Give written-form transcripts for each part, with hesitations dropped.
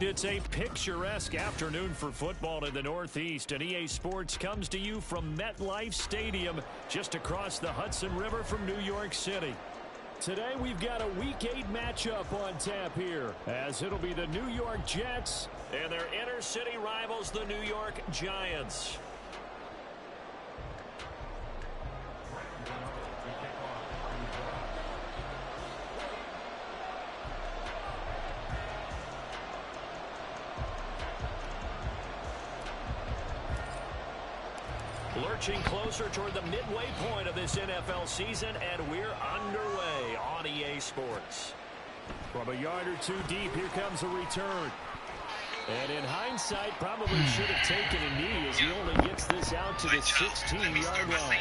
It's a picturesque afternoon for football in the Northeast, and EA Sports comes to you from MetLife Stadium, just across the Hudson River from New York City. Today we've got a Week 8 matchup on tap here, as it'll be the New York Jets and their inner-city rivals, the New York Giants. Lurching closer toward the midway point of this NFL season, and we're underway on EA Sports. From a yard or two deep, here comes a return. And in hindsight, probably should have taken a knee as he only gets this out to the 16-yard line.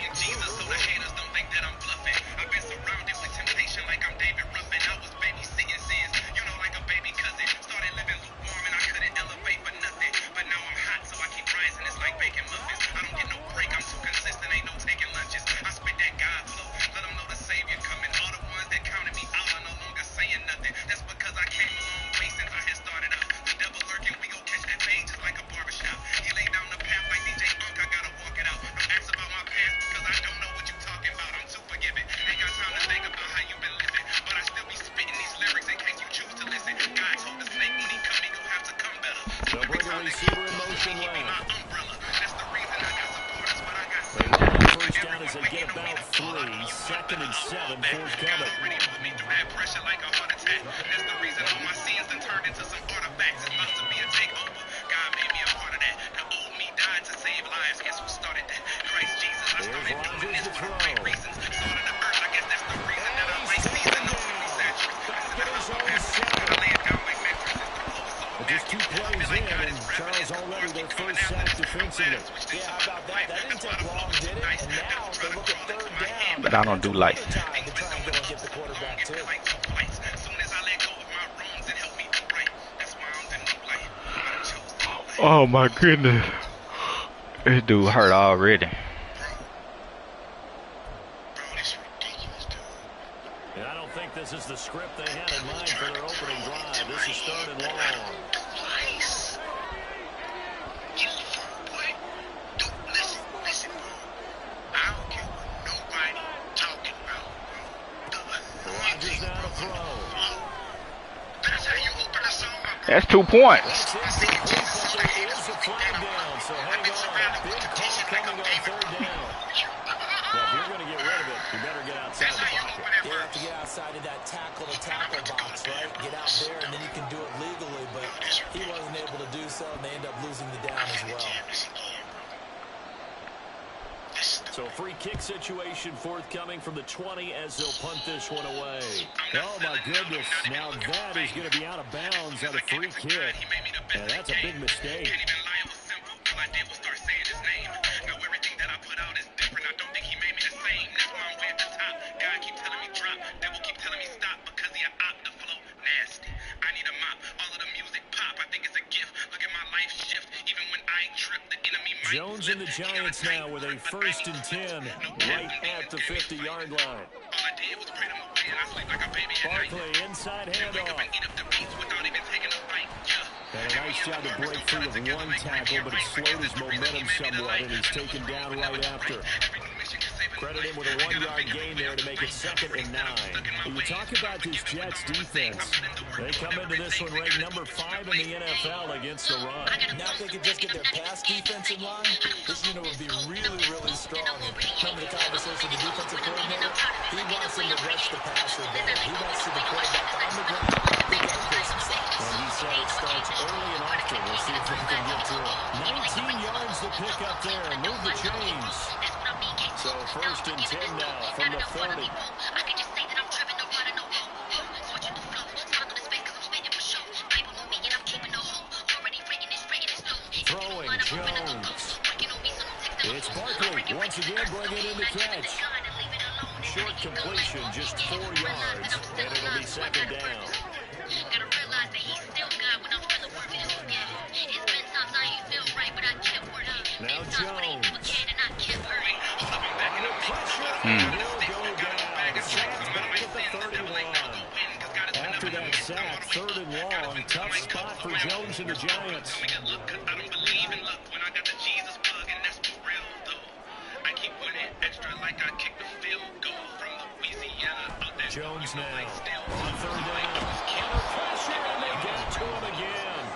But I don't do life. Oh my goodness. This dude hurt already. And I don't think this is the script they had in mind for their opening drive. This is third and long. That's 2 points. Outside of that tackle-to-tackle box, right? Get out there, and then you can do it legally, but he wasn't able to do so, and they end up losing the down as well. So free kick situation forthcoming from the 20 as they'll punt this one away. Oh, my goodness. Now that is going to be out of bounds on a free kick. And that's a big mistake. Jones and the Giants now with a 1st and 10 right at the 50-yard line. Barkley inside handoff. And a nice job to break free of one tackle, but it slowed his momentum somewhat, and he's taken down right after. Credit him with a 1-yard gain there to make it 2nd and 9. When you talk about this Jets defense, they come into this one ranked number 5 in the NFL against the run. Now if they could just get their pass defense in line, this unit would be really, really strong. And come to the conversation with the defensive coordinator, he wants them to rush the passer better. He wants to the quarterback on the ground. He got to put some sacks. And he said it starts early and often. We'll see if we can get to it. 19 yards to pick up there and move the chains. So 1st and 10 now from the 30. Throwing Jones. It's Barkley once again bringing in the catch. Short completion, just 4 yards, and it'll be 2nd down. Now Jones. After that sack, 3rd and long, tough spot for Jones and the Giants. Jones now on third down. Under pressure, and they get to him again.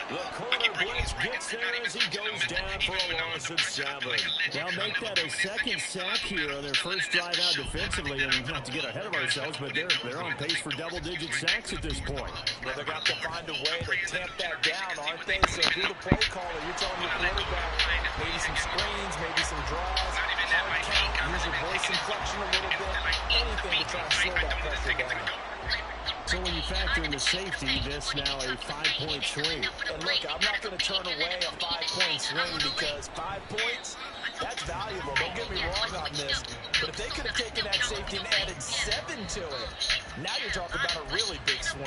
The corner Blitz gets there as he goes down for a loss of 7. They'll make that a second sack here on their first drive out defensively, and not to get ahead of ourselves, but they're on pace for double-digit sacks at this point. Well, they're going to have to find a way to tamp that down, aren't they? So if you're the play caller, you're telling your quarterback maybe some screens, maybe some draws, hard count, use your voice inflection a little bit, anything to try and slow that pressure down. So when you factor in the safety, this now a 5-point swing. And look, I'm not going to turn away a 5-point swing because 5 points, that's valuable. Don't get me wrong on this. But if they could have taken that safety and added 7 to it, now you're talking about a really big swing.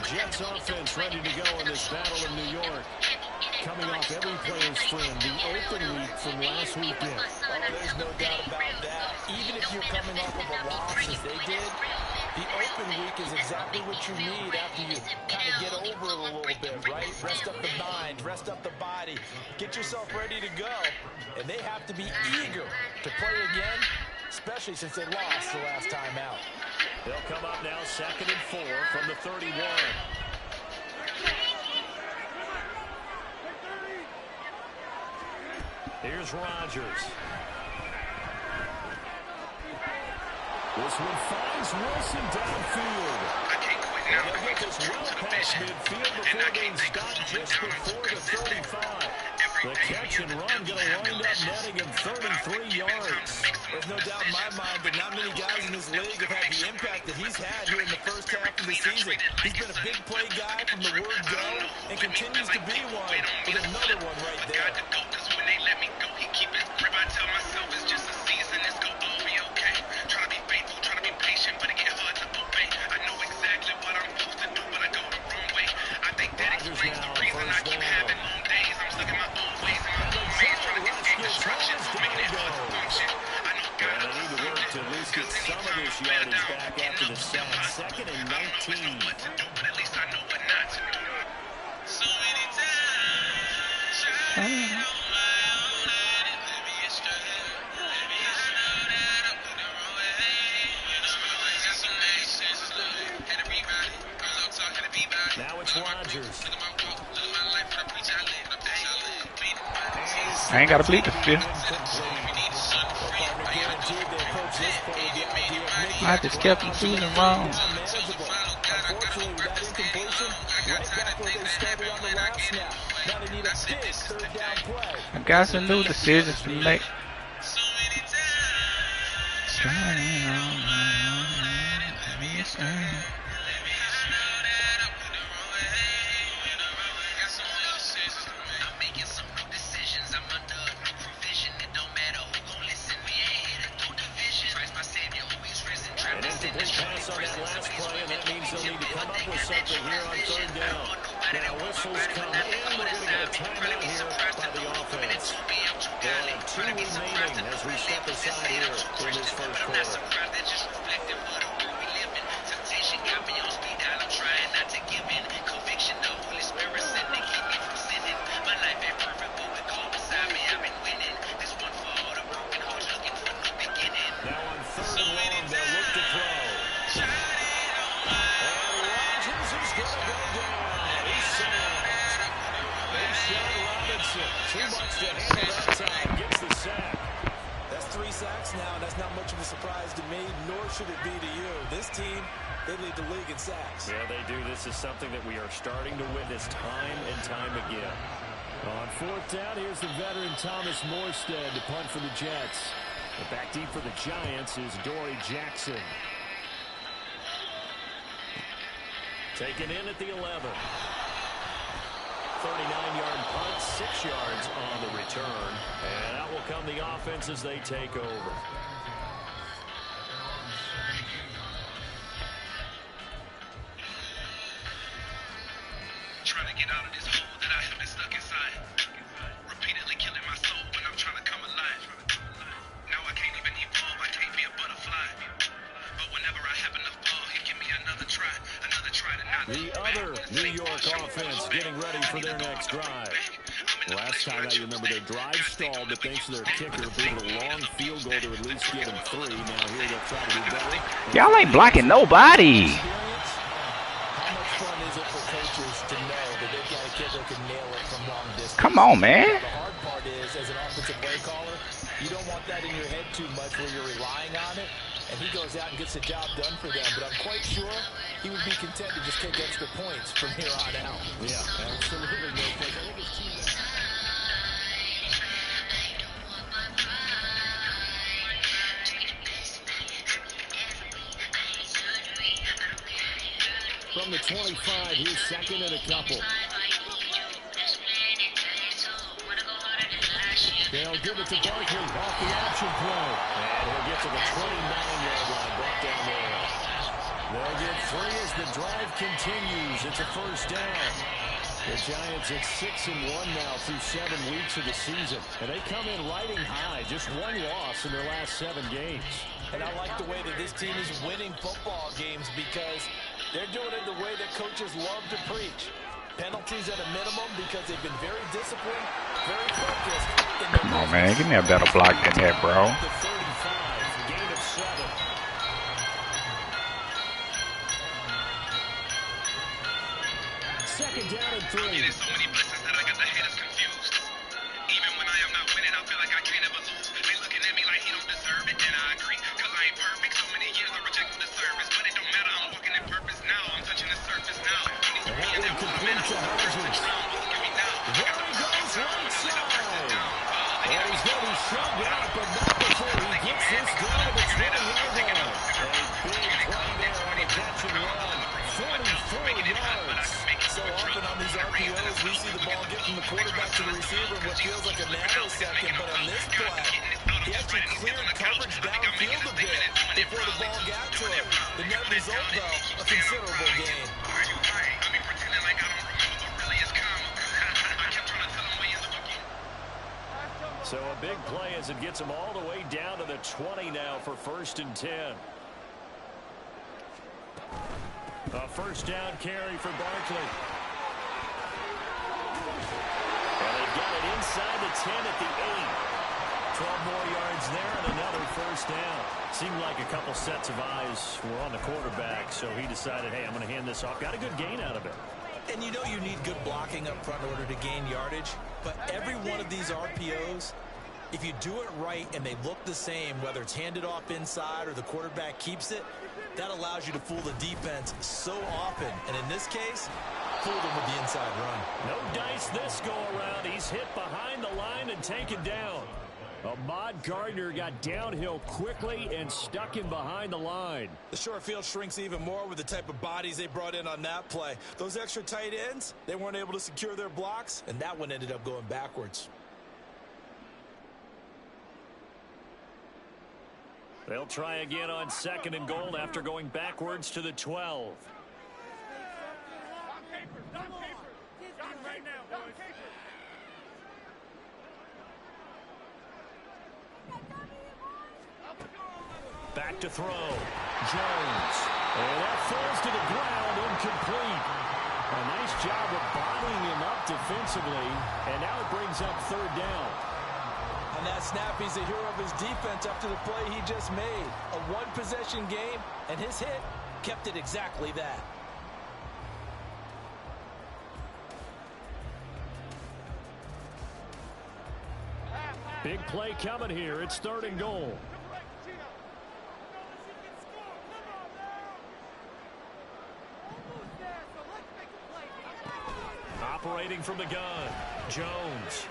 Jets offense ready to go in this battle in New York. Coming off every player's friend, the open week from last weekend. Oh, there's no doubt about that. Even if you're coming off of a loss as they did, the open week is exactly what you need after you kind of get over it a little bit, right? Rest up the mind, rest up the body, get yourself ready to go. And they have to be eager to play again, especially since they lost the last time out. They'll come up now 2nd and 4 from the 31. Here's Rodgers. This one finds Wilson downfield. And they'll get this well past midfield before being stopped just before the 35. The catch and run going to wind up netting him 33 yards. There's no doubt in my mind that not many guys in this league have had the impact that he's had here in the first half of the season. He's been a big play guy from the word go and continues to be one with another one right there. Yardage back after the sack. 2nd and 19. Now it's Rodgers. I ain't got to bleed the field. I just kept him choosing wrong. I got some new decisions to make. Pass on that last play, and that means they'll need to come up with something here on 3rd down. Now whistles come in. We're going to get a timeout here by the offense. They'll have 2 remaining as we step aside here in this first quarter. Too much to handle that time. Gets the sack. That's 3 sacks now, and that's not much of a surprise to me, nor should it be to you. This team, they lead the league in sacks. Yeah, they do. This is something that we are starting to witness time and time again. On 4th down, here's the veteran Thomas Morstead to punt for the Jets. But back deep for the Giants is Dory Jackson. Taken in at the 11. 39-yard punt, 6 yards on the return. And out will come the offense as they take over. York offense getting ready for their next drive. Last time I remember their drive stalled, but thanks to their kicker being a long field goal to at least get them 3. Now here they'll try to do better. Y'all ain't blocking nobody. How much fun is it for coaches to know that they've got a kid that can nail it from long distance? Come on, man. The hard part is, as an offensive play caller, you don't want that in your head too much where you're relying on it. And he goes out and gets the job done for them. But I'm quite sure he would be content to just take extra points from here on out. Yeah, absolutely. No place. I think his team. From the 25, he's second and a couple. They'll give it to Barkley off the option play. And he'll get to the 29-yard line, brought down there. They'll get 3 as the drive continues. It's a first down. The Giants at 6-1 now through 7 weeks of the season. And they come in riding high, just 1 loss in their last 7 games. And I like the way that this team is winning football games because they're doing it the way that coaches love to preach. Penalties at a minimum because they've been very disciplined, very focused. Come on, man. Give me a better block than that, bro. The 35, gain of 7. Second down and 3. There's so many blessings that I got the haters confused. Even when I am not winning, I feel like I can't ever lose. They looking at me like he don't deserve it, and I agree, cause I ain't perfect. So many years I rejected the service, but it don't matter. I'm walking in purpose now. I'm touching the surface now. And that one complete to Hodges. There he goes right side. And he's going to be shoved out, but not before he gets this down to the 20-yard line. A big play there on the catch and run. 44 yards. So often on these RPOs, we see the ball get from the quarterback to the receiver in what feels like a nanosecond. But on this play, he actually cleared coverage downfield a bit before the ball got to him. The net result, though, a considerable gain. So a big play as it gets him all the way down to the 20 now for 1st and 10. A first down carry for Barkley. And they've got it inside the 10 at the 8. 12 more yards there and another first down. Seemed like a couple sets of eyes were on the quarterback, so he decided, hey, I'm going to hand this off. Got a good gain out of it. And you know you need good blocking up front in order to gain yardage. But every one of these RPOs, if you do it right and they look the same, whether it's handed off inside or the quarterback keeps it, that allows you to fool the defense so often. And in this case, fool them with the inside run. No dice this go around. He's hit behind the line and taken down. Ahmad Gardner got downhill quickly and stuck him behind the line. The short field shrinks even more with the type of bodies they brought in on that play. Those extra tight ends, they weren't able to secure their blocks, and that one ended up going backwards. They'll try again on 2nd and goal after going backwards to the 12. Back to throw. Jones. And that falls to the ground, incomplete. A nice job of bottling him up defensively. And now it brings up 3rd down. On that snap, he's a hero of his defense after the play he just made. A one-possession game, and his hit kept it exactly that. Big play coming here. It's 3rd and goal. Operating from the gun, Jones.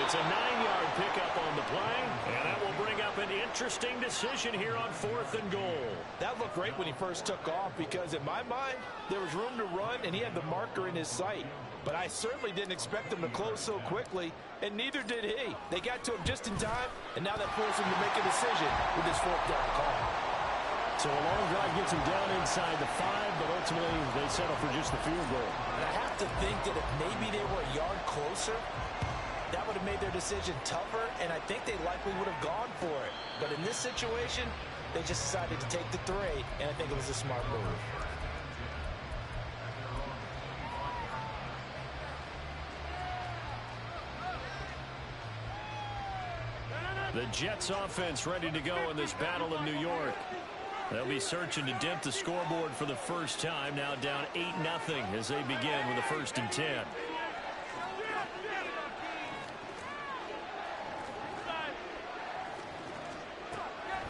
It's a 9-yard pickup on the play, and that will bring up an interesting decision here on 4th and goal. That looked great when he first took off because, in my mind, there was room to run, and he had the marker in his sight. But I certainly didn't expect him to close so quickly, and neither did he. They got to him just in time, and now that forced him to make a decision with his 4th down call. So a long drive gets him down inside the 5, but ultimately they settle for just the field goal. And I have to think that if maybe they were a yard closer, that would have made their decision tougher, and I think they likely would have gone for it. But in this situation, they just decided to take the 3, and I think it was a smart move. The Jets offense ready to go in this battle of New York. They'll be searching to dent the scoreboard for the first time. Now down 8-0 as they begin with a 1st and 10.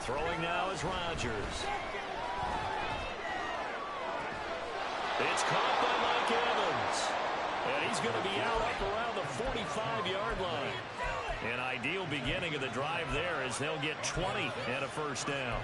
Throwing now is Rodgers. It's caught by Mike Evans. And he's going to be out up around the 45-yard line. An ideal beginning of the drive there as they'll get 20 and a 1st down.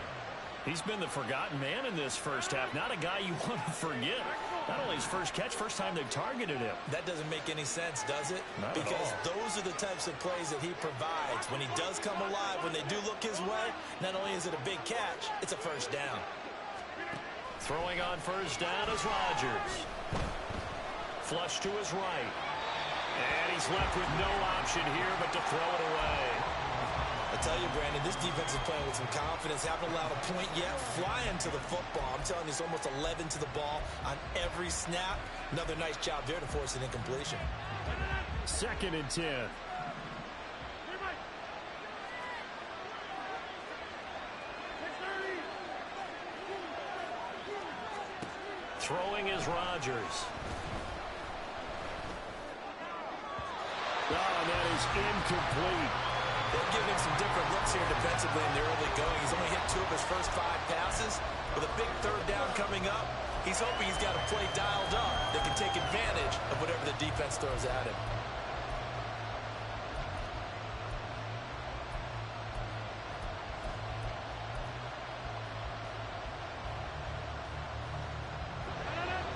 He's been the forgotten man in this first half. Not a guy you want to forget. Not only his first catch, first time they've targeted him. That doesn't make any sense, does it? Not because those are the types of plays that he provides. When he does come alive, when they do look his way, not only is it a big catch, it's a 1st down. Throwing on 1st down is Rodgers. Flush to his right. And he's left with no option here but to throw it away. I tell you, Brandon, this defense is playing with some confidence. Haven't allowed a point yet. Flying to the football. I'm telling you, it's almost 11 to the ball on every snap. Another nice job there to force an incompletion. 2nd and 10. Throwing is Rodgers. Oh, that is incomplete. They're giving some different looks here defensively in the early going. He's only hit 2 of his first 5 passes. With a big 3rd down coming up, he's hoping he's got a play dialed up that can take advantage of whatever the defense throws at him.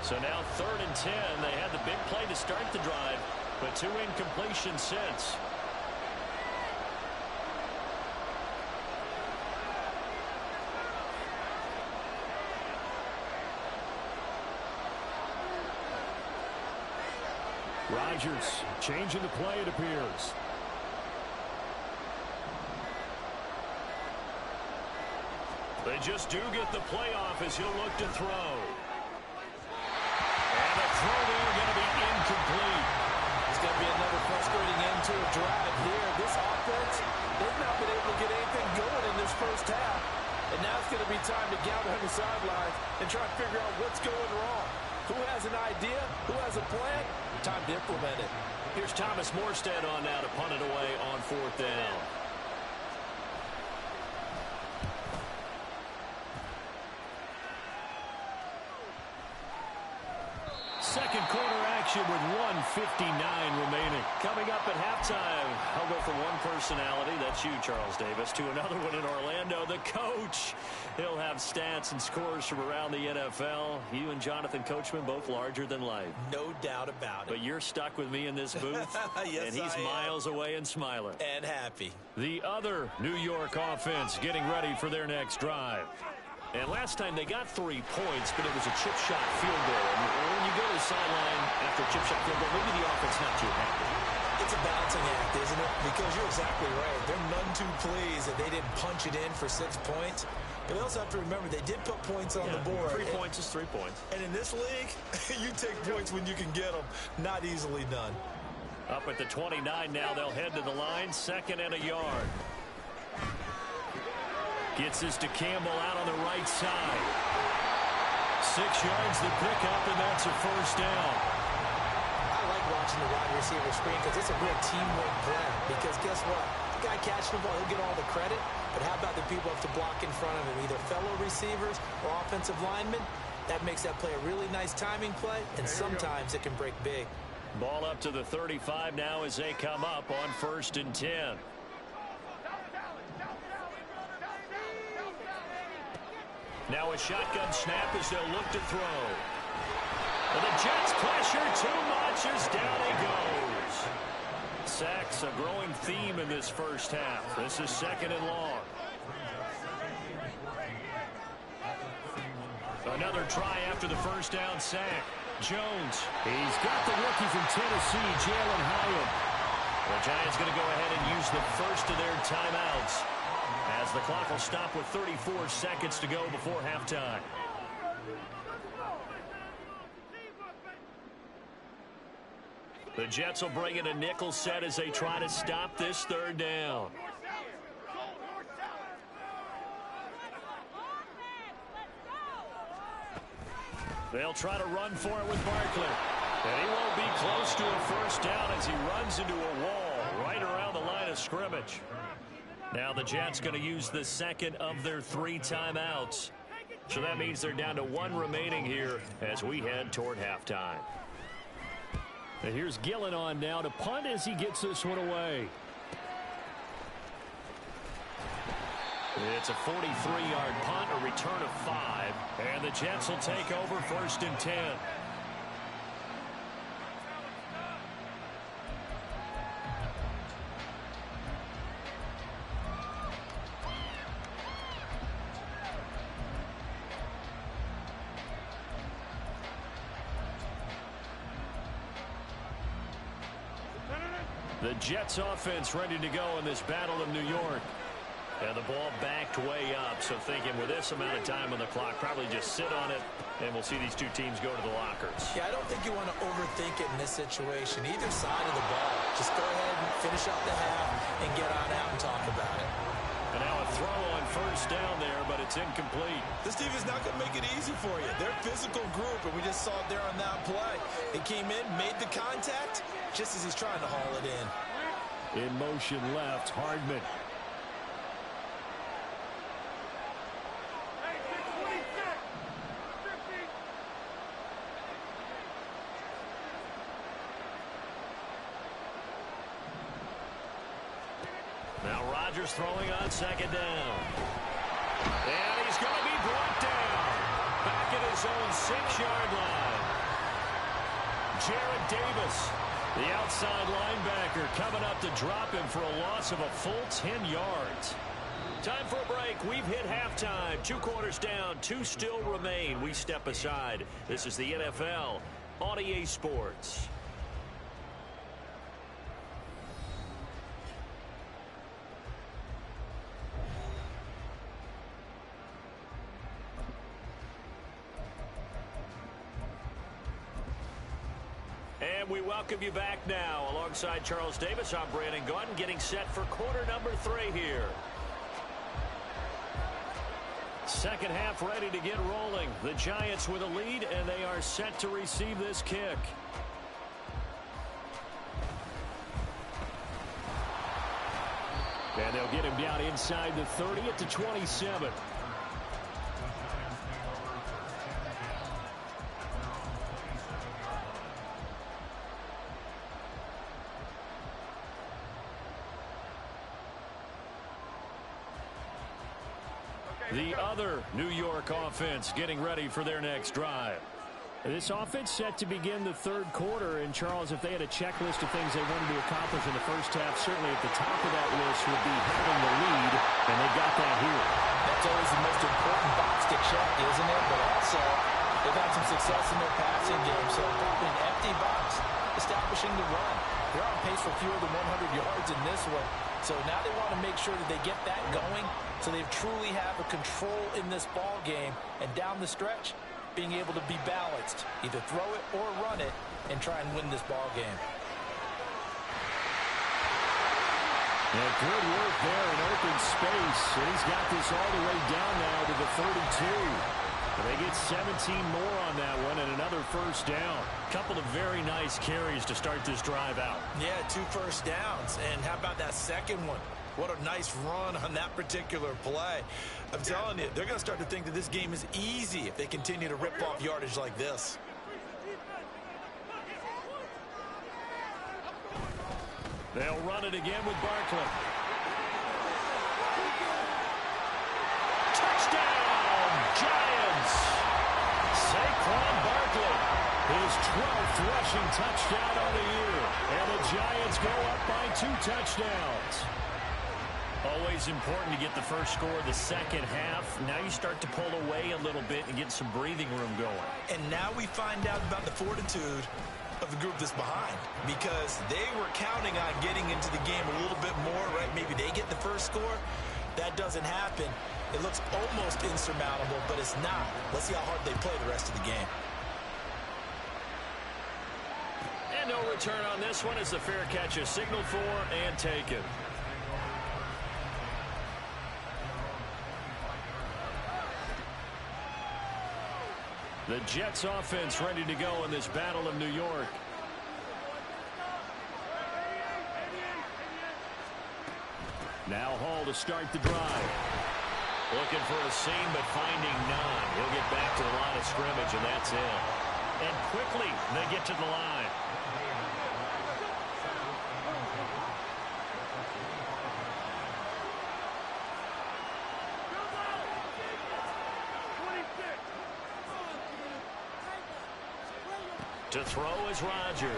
So now 3rd and 10. They had the big play to start the drive, but 2 incompletions since. Rodgers changing the play, it appears. They just do get the play off as he'll look to throw. And the throw there going to be incomplete. It's going to be another frustrating end to a drive here. This offense, they've not been able to get anything going in this first half. And now it's going to be time to gather on the sidelines and try to figure out what's going wrong. Who has an idea? Who has a plan? Time to implement it. Here's Thomas Morstead on now to punt it away on 4th down. Second quarter action with 1:59 remaining. Coming up at halftime, I'll go from one personality, that's you, Charles Davis, to another one in Orlando, the coach. He'll have stats and scores from around the NFL. You and Jonathan Coachman, both larger than life. No doubt about it. But you're stuck with me in this booth, yes, and he's miles away and smiling. And happy. The other New York offense getting ready for their next drive. And last time they got 3 points, but it was a chip shot field goal. And when you go to the sideline after a chip shot field goal, maybe the offense not too happy. It's a balancing act, isn't it? Because you're exactly right. They're none too pleased that they didn't punch it in for 6 points. But they also have to remember they did put points on the board. 3 points is 3 points. And in this league, you take points when you can get them. Not easily done. Up at the 29 now, they'll head to the line. 2nd and a yard. Gets this to Campbell out on the right side. 6 yards to pick up, and that's a 1st down. I like watching the wide receiver screen because it's a real teamwork play. Because guess what? The guy catching the ball, he'll get all the credit. But how about the people who have to block in front of him, either fellow receivers or offensive linemen? That makes that play a really nice timing play, and sometimes it can break big. Ball up to the 35 now as they come up on 1st and 10. Now a shotgun snap as they'll look to throw. And the Jets pressure too much as down he goes. Sacks a growing theme in this first half. This is 2nd and long. Another try after the 1st down sack. Jones, he's got the rookie from Tennessee, Jalen Hyatt. The Giants going to go ahead and use the first of their timeouts, as the clock will stop with 34 seconds to go before halftime. The Jets will bring in a nickel set as they try to stop this 3rd down. They'll try to run for it with Barkley. And he won't be close to a first down as he runs into a wall right around the line of scrimmage. Now the Jets going to use the second of their 3 timeouts. So that means they're down to 1 remaining here as we head toward halftime. And here's Gillen on now to punt as he gets this one away. It's a 43-yard punt, a return of 5. And the Jets will take over 1st and 10. The Jets offense ready to go in this battle of New York. And the ball backed way up, so thinking with this amount of time on the clock, probably just sit on it, and we'll see these two teams go to the lockers. Yeah, I don't think you want to overthink it in this situation. Either side of the ball. Just go ahead and finish up the half and get on out and talk about it. And now a throw on first down there, but it's incomplete. This team is not going to make it easy for you. They're a physical group, and we just saw it there on that play. They came in, made the contact, just as he's trying to haul it in. In motion left, Hardman. Now Rodgers throwing on second down. And he's going to be brought down. Back at his own 6-yard line. Jared Davis, the outside linebacker, coming up to drop him for a loss of a full 10 yards. Time for a break. We've hit halftime. 2 quarters down. 2 still remain. We step aside. This is the NFL on EA Sports. And we welcome you back now. Alongside Charles Davis, I'm Brandon Gunn, getting set for quarter number 3 here. Second half ready to get rolling. The Giants with a lead, and they are set to receive this kick. And they'll get him down inside the 30 at the 27. The other New York offense getting ready for their next drive. This offense set to begin the 3rd quarter. And, Charles, if they had a checklist of things they wanted to accomplish in the first half, certainly at the top of that list would be having the lead, and they got that here. That's always the most important box to check, isn't it? But also, they've had some success in their passing game. So probably an empty box, establishing the run. They're on pace for fewer than 100 yards in this one. So now they want to make sure that they get that going so they truly have a control in this ball game. And down the stretch, being able to be balanced, either throw it or run it, and try and win this ball game. Yeah, good work there in open space. And he's got this all the way down now to the 32. And they get 17 more on that one and another first down. Couple of very nice carries to start this drive out. Yeah, 2 first downs. And how about that second one? What a nice run on that particular play. I'm telling you, they're going to start to think that this game is easy if they continue to rip off yardage like this. They'll run it again with Barkley. Touchdown, Giants! Saquon Barkley, his 12th rushing touchdown on the year. And the Giants go up by 2 touchdowns. Always important to get the first score of the second half. Now you start to pull away a little bit and get some breathing room going. And now we find out about the fortitude of the group that's behind, because they were counting on getting into the game a little bit more, right? Maybe they get the first score. That doesn't happen. It looks almost insurmountable, but it's not. Let's see how hard they play the rest of the game. And no return on this one as the fair catch is signaled for and taken. The Jets offense ready to go in this battle of New York. Now Hall to start the drive. Looking for a seam, but finding none. He'll get back to the line of scrimmage, and that's it. And quickly, they get to the line. To throw is Rodgers.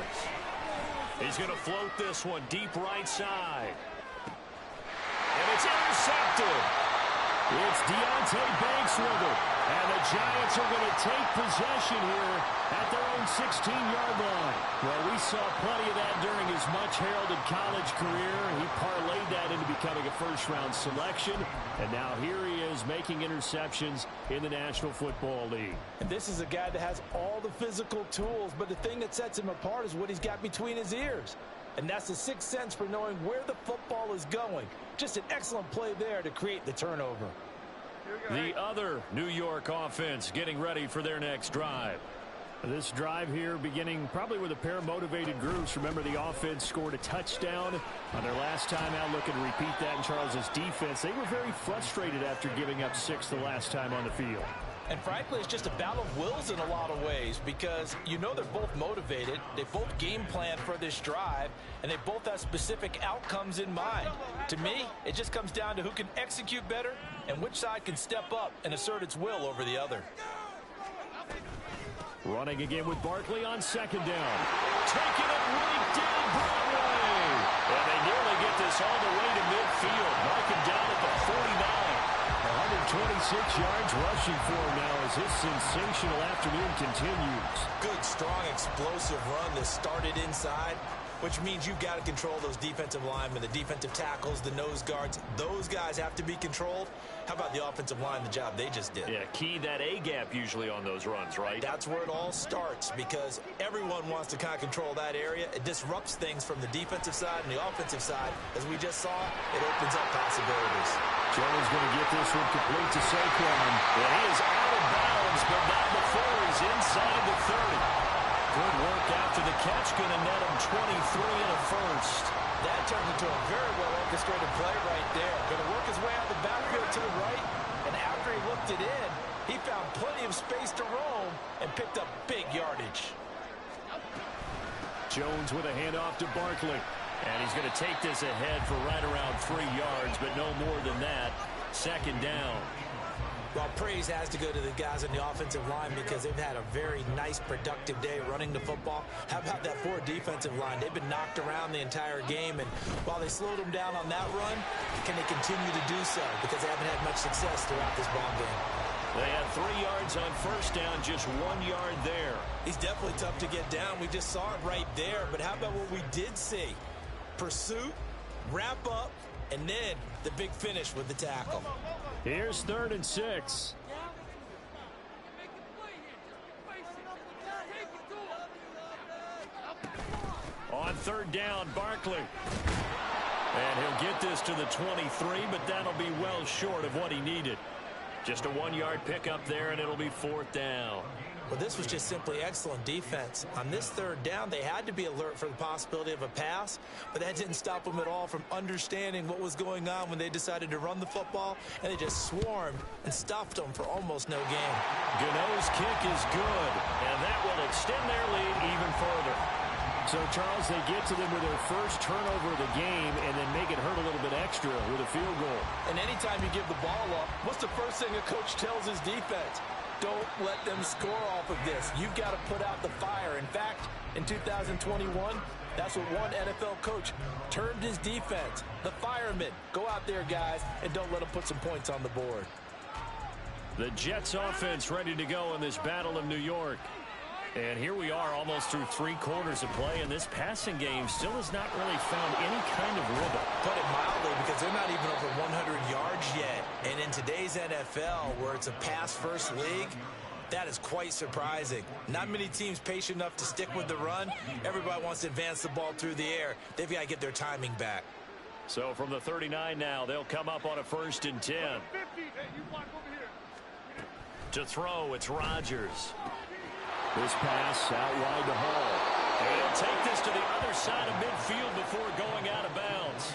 He's going to float this one deep right side. And it's intercepted. It's Deontay Banks with it. And the Giants are going to take possession here at their own 16-yard line. Well, we saw plenty of that during his much-heralded college career. He parlayed that into becoming a first-round selection. And now here he is making interceptions in the National Football League. And this is a guy that has all the physical tools, but the thing that sets him apart is what he's got between his ears. And that's the sixth sense for knowing where the football is going. Just an excellent play there to create the turnover. The other New York offense getting ready for their next drive. This drive here beginning probably with a pair of motivated groups. Remember, the offense scored a touchdown on their last time out, looking to repeat that in Charles's defense. They were very frustrated after giving up 6 the last time on the field. And frankly, it's just a battle of wills in a lot of ways, because you know they're both motivated, they both game plan for this drive, and they both have specific outcomes in mind. To me, it just comes down to who can execute better and which side can step up and assert its will over the other. Running again with Barkley on second down. Taking it right down Broadway. And they nearly get this all the way to midfield. Marking down at the 49. 126 yards rushing for him now as his sensational afternoon continues. Good, strong, explosive run that started inside, which means you've got to control those defensive linemen, the defensive tackles, the nose guards. Those guys have to be controlled. How about the offensive line, the job they just did? Yeah, key that A-gap usually on those runs, right? That's where it all starts, because everyone wants to kind of control that area. It disrupts things from the defensive side and the offensive side. As we just saw, it opens up possibilities. Jones going to get this one complete to Saquon. And he is out of bounds, but not before he's inside the 30. Good work after the catch, going to net him 23 and a first. That turned into a very well-orchestrated play right there. Going to work his way out the backfield to the right, and after he looked it in, he found plenty of space to roam and picked up big yardage. Jones with a handoff to Barkley. And he's going to take this ahead for right around 3 yards, but no more than that. Second down. Well, praise has to go to the guys on the offensive line, because they've had a very nice, productive day running the football. How about that poor defensive line? They've been knocked around the entire game, and while they slowed them down on that run, can they continue to do so? Because they haven't had much success throughout this ball game. They had 3 yards on first down, just 1 yard there. He's definitely tough to get down. We just saw it right there, but how about what we did see? Pursuit, wrap up, and then the big finish with the tackle. Here's 3rd and 6. On 3rd down, Barkley. And he'll get this to the 23, but that'll be well short of what he needed. Just a 1 yard pickup there, and it'll be 4th down. Well, this was just simply excellent defense. On this 3rd down, they had to be alert for the possibility of a pass, but that didn't stop them at all from understanding what was going on when they decided to run the football, and they just swarmed and stopped them for almost no gain. Gano's kick is good, and that will extend their lead even further. So, Charles, they get to them with their first turnover of the game and then make it hurt a little bit extra with a field goal. And anytime you give the ball up, what's the first thing a coach tells his defense? Don't let them score off of this. You've got to put out the fire. In fact, in 2021, that's what one NFL coach termed his defense. The firemen. Go out there, guys, and don't let them put some points on the board. The Jets offense ready to go in this battle of New York. And here we are almost through 3 quarters of play, and this passing game still has not really found any kind of rhythm. Put it mildly, because they're not even over 100 yards yet. And in today's NFL, where it's a pass-first league, that is quite surprising. Not many teams patient enough to stick with the run. Everybody wants to advance the ball through the air. They've got to get their timing back. So from the 39 now, they'll come up on a 1st and 10. To throw, it's Rodgers. This pass out wide to Hall. And he'll take this to the other side of midfield before going out of bounds.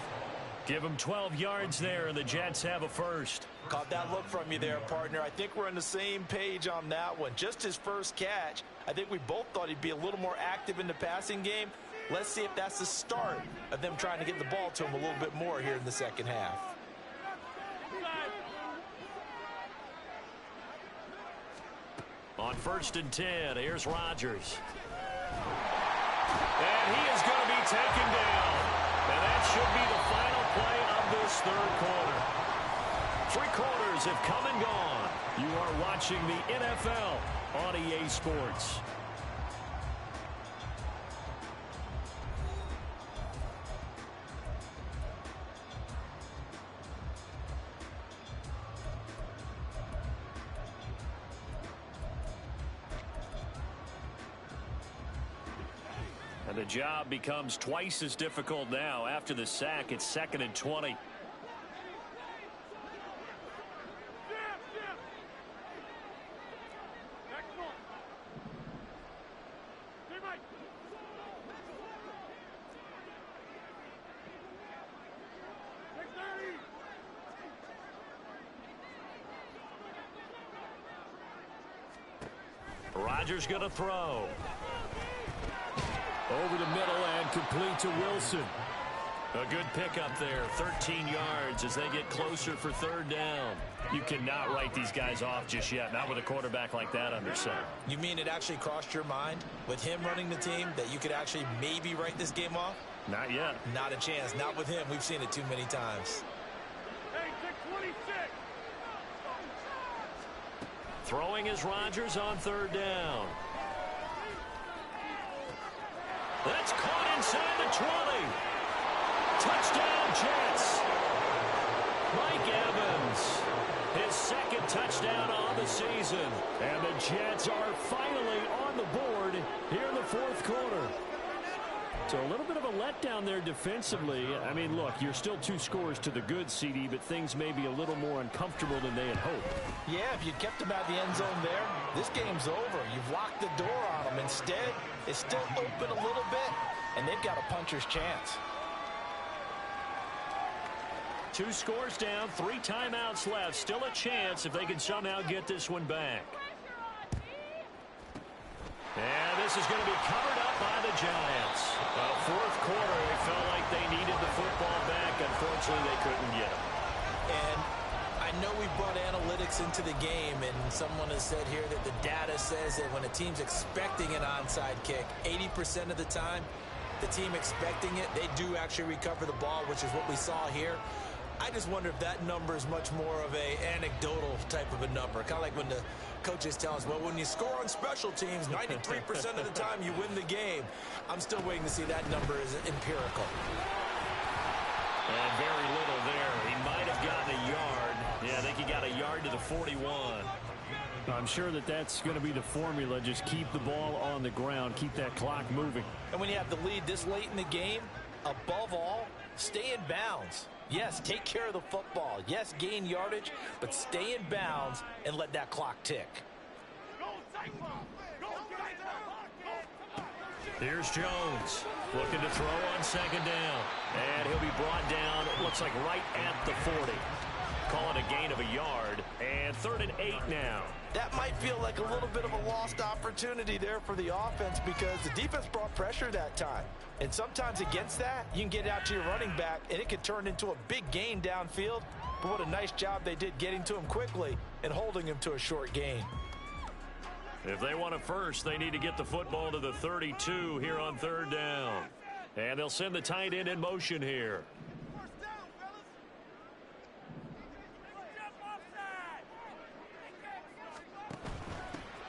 Give him 12 yards there, and the Jets have a first. Caught that look from you there, partner. I think we're on the same page on that one. Just his first catch. I think we both thought he'd be a little more active in the passing game. Let's see if that's the start of them trying to get the ball to him a little bit more here in the second half. On 1st and 10, here's Rodgers. And he is going to be taken down. And that should be the final play of this third quarter. 3 quarters have come and gone. You are watching the NFL on EA Sports. And the job becomes twice as difficult now. After the sack, it's 2nd and 20. Rodgers going to throw. Over the middle and complete to Wilson. A good pickup there, 13 yards as they get closer for 3rd down. You cannot write these guys off just yet, not with a quarterback like that under center. You mean it actually crossed your mind with him running the team that you could actually maybe write this game off? Not yet. Not a chance. Not with him. We've seen it too many times. Throwing is Rodgers on 3rd down. That's caught inside the 20. Touchdown, Jets. Mike Evans, his 2nd touchdown on the season. And the Jets are finally on the board here in the 4th quarter. So a little bit of a letdown there defensively. I mean, look, you're still 2 scores to the good, CD, but things may be a little more uncomfortable than they had hoped. Yeah, if you kept him out of the end zone there, this game's over. You've locked the door on him. Instead, it's still open a little bit, and they've got a puncher's chance. 2 scores down, 3 timeouts left. Still a chance if they can somehow get this one back. And this is going to be covered up by the Giants. 4th quarter, it felt like they needed the football back. Unfortunately, they couldn't get it. And I know we brought analytics into the game, and someone has said here that the data says that when a team's expecting an onside kick, 80% of the time, the team expecting it, they do actually recover the ball, which is what we saw here. I just wonder if that number is much more of a anecdotal type of a number. Kind of like when the coaches tell us, well, when you score on special teams, 93% of the time you win the game. I'm still waiting to see that number is empirical. And very little there. He might have gotten a yard. Yeah, I think he got a yard to the 41. I'm sure that that's going to be the formula. Just keep the ball on the ground. Keep that clock moving. And when you have the lead this late in the game, above all, stay in bounds. Yes, take care of the football. Yes, gain yardage, but stay in bounds and let that clock tick. Here's Jones looking to throw on 2nd down. And he'll be brought down, it looks like right at the 40. Call it a gain of a yard. And 3rd and 8 now. That might feel like a little bit of a lost opportunity there for the offense because the defense brought pressure that time. And sometimes against that, you can get out to your running back, and it can turn into a big gain downfield. But what a nice job they did getting to him quickly and holding him to a short gain. If they want it first, they need to get the football to the 32 here on 3rd down. And they'll send the tight end in motion here.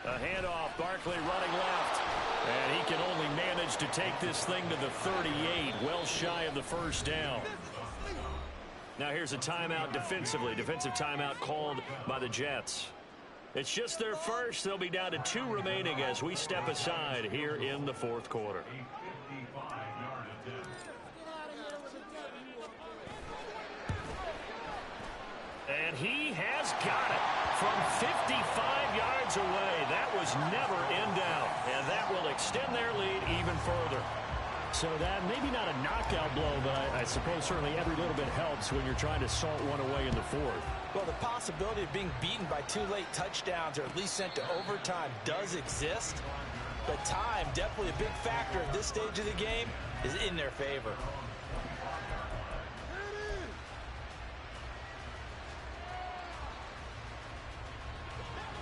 A handoff, Barkley running left. And he can only manage to take this thing to the 38, well shy of the 1st down. Now here's a timeout defensively. Defensive timeout called by the Jets. It's just their first. They'll be down to 2 remaining as we step aside here in the 4th quarter. And he has got it. from 55 yards away. That was never in doubt, and that will extend their lead even further. So that maybe not a knockout blow, but I suppose certainly every little bit helps when you're trying to salt one away in the fourth. Well, the possibility of being beaten by 2 late touchdowns or at least sent to overtime does exist. But time, definitely a big factor at this stage of the game, is in their favor.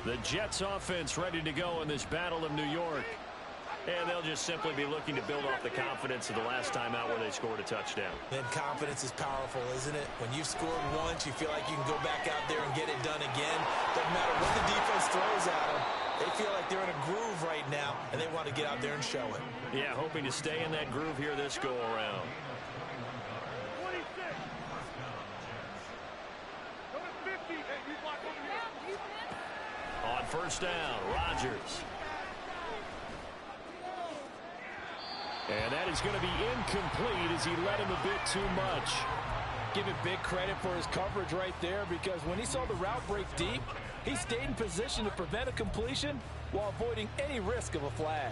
The Jets offense ready to go in this Battle of New York. And they'll just simply be looking to build off the confidence of the last time out where they scored a touchdown. Then confidence is powerful, isn't it? When you've scored once, you feel like you can go back out there and get it done again. Doesn't matter what the defense throws at them. They feel like they're in a groove right now, and they want to get out there and show it. Yeah, hoping to stay in that groove here this go-around. On first down, Rodgers. And that is going to be incomplete as he led him a bit too much. Give it big credit for his coverage right there, because when he saw the route break deep, he stayed in position to prevent a completion while avoiding any risk of a flag.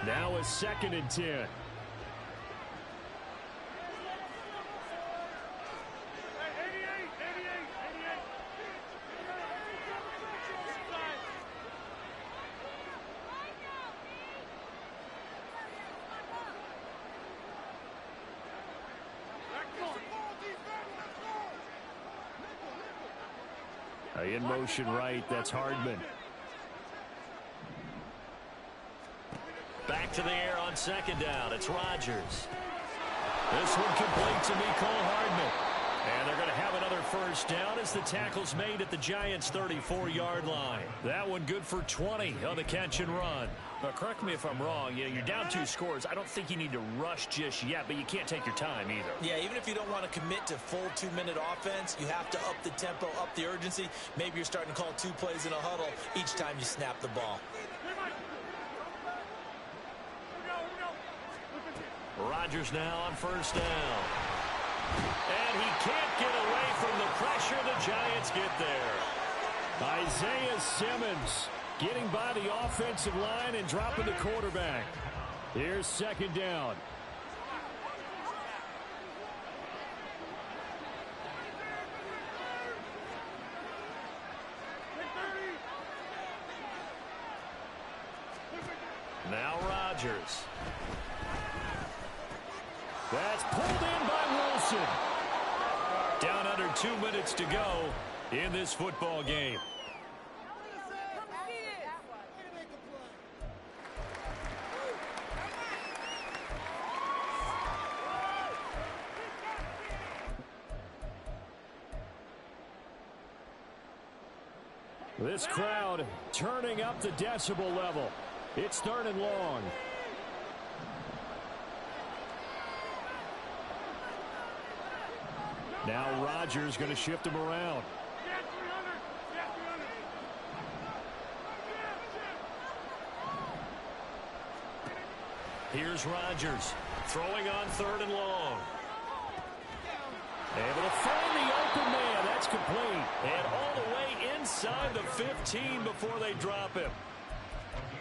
Now a 2nd and 10. In motion right, that's Hardman. Back to the air on 2nd down. It's Rodgers. This one complete to Mecole Hardman. And they're going to have another first down as the tackle's made at the Giants' 34-yard line. That one good for 20 on the catch and run. Now, correct me if I'm wrong. You know, you're down 2 scores. I don't think you need to rush just yet, but you can't take your time either. Yeah, even if you don't want to commit to full 2-minute offense, you have to up the tempo, up the urgency. Maybe you're starting to call 2 plays in a huddle each time you snap the ball. Rodgers now on first down. And he can't get away from the pressure. The Giants get there. Isaiah Simmons getting by the offensive line and dropping the quarterback. Here's 2nd down. Now Rodgers. That's pulled in by Wilson. Down under 2 minutes to go in this football game. This crowd turning up the decibel level. It's 3rd and long. Now Rodgers going to shift him around. Here's Rodgers throwing on 3rd and long. Able to find the open man. That's complete. And all the way inside the 15 before they drop him.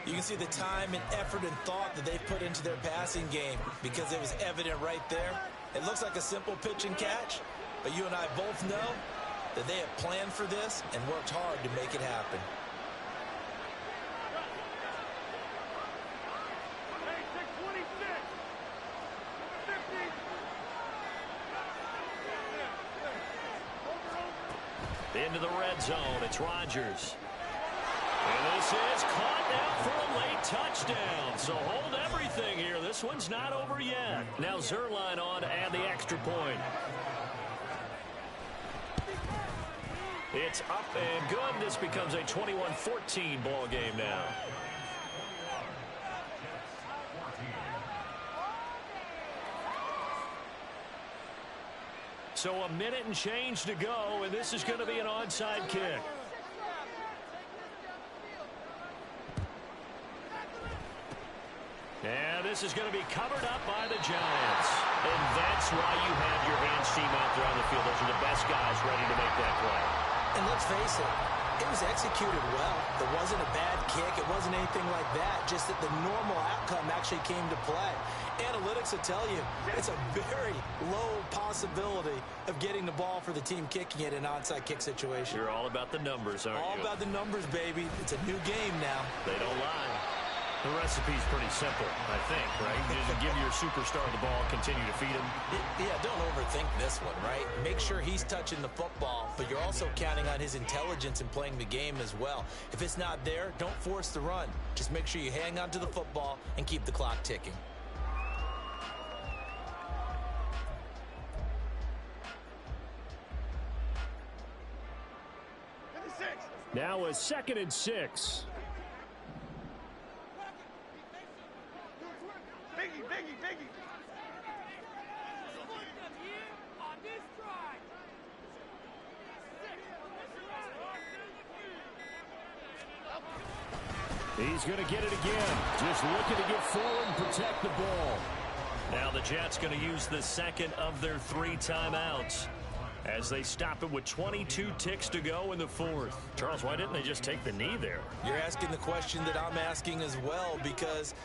You can see the time and effort and thought that they put into their passing game, because it was evident right there. It looks like a simple pitch and catch, but you and I both know that they have planned for this and worked hard to make it happen. Into the red zone, it's Rodgers. And this is caught now for a late touchdown. So hold everything here. This one's not over yet. Now Zerline on to add the extra point. It's up and good. This becomes a 21-14 ball game now. So a minute and change to go, and this is going to be an onside kick. And this is going to be covered up by the Giants. And that's why you have your hands team out there on the field. Those are the best guys ready to make that play. And let's face it, it was executed well. It wasn't a bad kick. It wasn't anything like that. Just that the normal outcome actually came to play. Analytics will tell you it's a very low possibility of getting the ball for the team kicking it in an onside kick situation. You're all about the numbers, aren't you? All about the numbers, baby. It's a new game now. They don't lie. The recipe's pretty simple, I think, right? You just give your superstar the ball, continue to feed him. Yeah, don't overthink this one, right? Make sure he's touching the football, but you're also counting on his intelligence in playing the game as well. If it's not there, don't force the run. Just make sure you hang on to the football and keep the clock ticking. Now a 2nd and 6. He's going to get it again. Just looking to get forward and protect the ball. Now the Jets going to use the 2nd of their 3 timeouts as they stop it with 22 ticks to go in the 4th. Charles, why didn't they just take the knee there? You're asking the question that I'm asking as well, because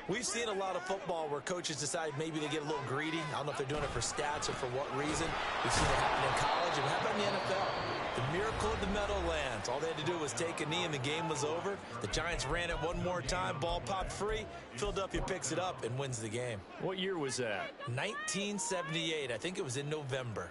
we've seen a lot of football where coaches decide maybe they get a little greedy. I don't know if they're doing it for stats or for what reason. We've seen it happen in college, and how about in the NFL? The miracle of the Meadowlands. All they had to do was take a knee and the game was over. The Giants ran it one more time. Ball popped free. Philadelphia picks it up and wins the game. What year was that? 1978. I think it was in November.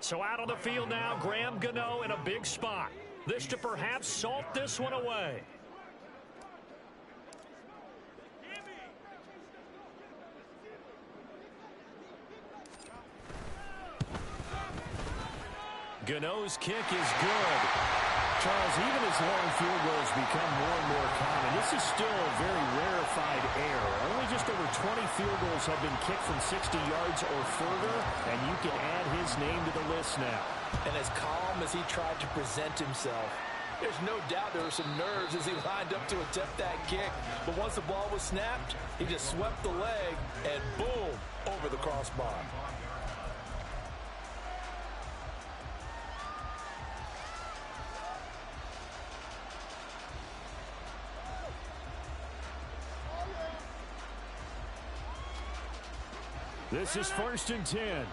So out on the field now, Graham Gano in a big spot. This to perhaps salt this one away. Gano's kick is good. Charles, even as long field goals become more and more common, this is still a very rarefied error. Only just over 20 field goals have been kicked from 60 yards or further, and you can add his name to the list now. And as calm as he tried to present himself, there's no doubt there were some nerves as he lined up to attempt that kick. But once the ball was snapped, he just swept the leg and boom, over the crossbar. This is 1st and 10.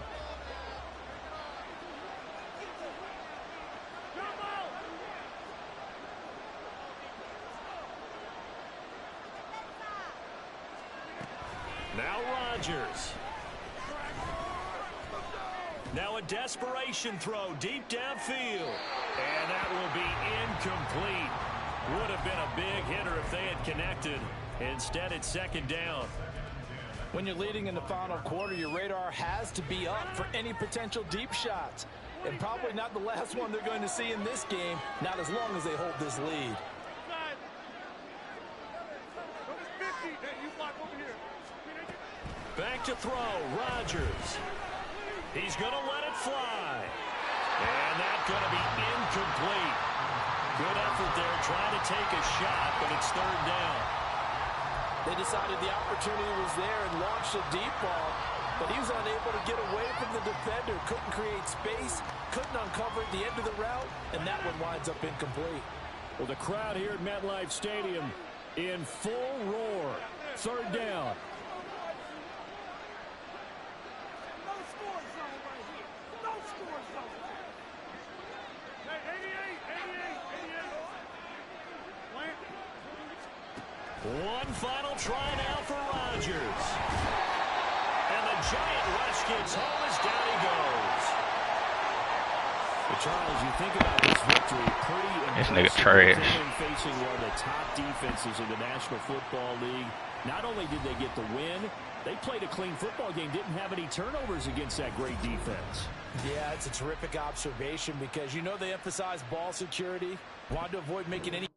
Now Rodgers. Now a desperation throw deep downfield. And that will be incomplete. Would have been a big hitter if they had connected. Instead, it's 2nd down. When you're leading in the final quarter, your radar has to be up for any potential deep shots. And probably not the last one they're going to see in this game, not as long as they hold this lead. Back to throw, Rodgers. He's going to let it fly. And that's going to be incomplete. Good effort there, trying to take a shot, but it's 3rd down. They decided the opportunity was there and launched a deep ball, but he was unable to get away from the defender, couldn't create space, couldn't uncover at the end of the route, and that one winds up incomplete. Well, the crowd here at MetLife Stadium in full roar. 3rd down. No score zone right here. No score zone. Hey, 88. One final try now for Rodgers. And the Giant rush gets home as down he goes. But Charles, you think about this victory, pretty impressive. This nigga trash. Facing one of the top defenses in the National Football League. Not only did they get the win, they played a clean football game, didn't have any turnovers against that great defense. Yeah, it's a terrific observation because you know they emphasize ball security, wanted to avoid making any